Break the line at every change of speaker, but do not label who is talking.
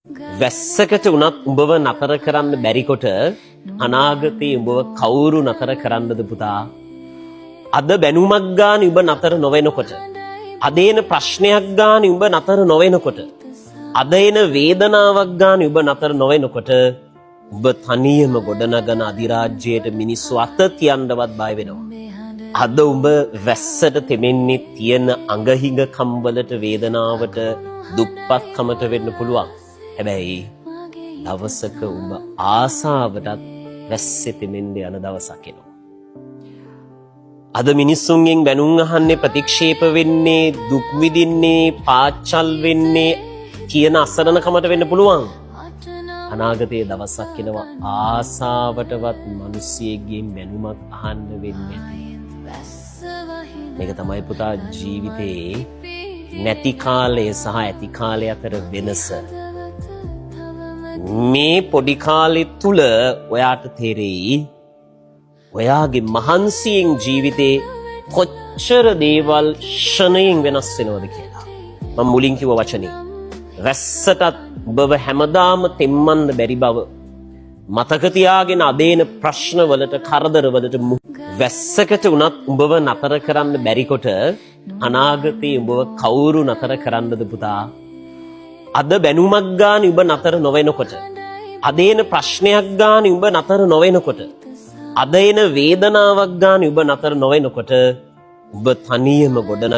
වැස්සකට උනත් උඹව නතර කරන්න බැරිකොට අනාගතේ උඹව කවුරු නතර කරන්නද පුතා? අද බැනුමක් ගාන උඹ නතර නොවෙනකොට, අද එන ප්‍රශ්නයක් ගාන උඹ නතර නොවෙනකොට, අද එන වේදනාවක් ගාන උඹ නතර නොවෙනකොට උඹ තනියම ගොඩනගන අධිරාජ්‍යයට මිනිස්සු අත තියන්නවත් බය වෙනවා. අද උඹ වැස්සට තෙමෙන්නේ තියෙන අඟහිඟ කම්වලට, වේදනාවට, දුප්පත්කමට වෙන්න පුළුවන්. හැබැයි දවසක උඹ ආසාවටත් වැස්සේ තෙමෙන්න යන දවසක් එනවා. අද මිනිස්සුන්ගෙන් බැනුම් අහන්නේ, ප්‍රතික්ෂේප වෙන්නේ, දුක් විඳින්නේ, පාච්චල් වෙන්නේ කියන අසරණකමට වෙන්න පුළුවන්. අනාගතයේ දවසක් එනවා ආසාවටවත් මිනිස්සෙක්ගෙන් බැනුමක් අහන්න වෙන්නේ නැති. මේක තමයි පුතා ජීවිතේ නැති කාලය සහ ඇති කාලය අතර වෙනස. මේ පොඩි කාලෙ තුල ඔයාට තේරෙයි ඔයාගේ මහන්සියෙන් ජීවිතේ කොච්චර දේවල් ෂණයෙන් වෙනස් වෙනවද කියලා. මම මුලින් කිව්ව වචනේ වැස්සටත් ඔබව හැමදාම තෙම්මන්න බැරි බව මතක තියාගෙන අදේන ප්‍රශ්න වලට, කරදර වලට වැස්සකට උනත් උඹව නතර කරන්න බැරිකොට අනාගතේ උඹව කවුරු නතර කරන්නද පුතා? අද බැනුමක් ගාන උඹ නතර නොවෙනකොට, අද එන ප්‍රශ්නයක් ගාන උඹ නතර නොවෙනකොට, අද එන වේදනාවක් ගාන උඹ නතර නොවෙනකොට උඹ තනියම ගොඩනගන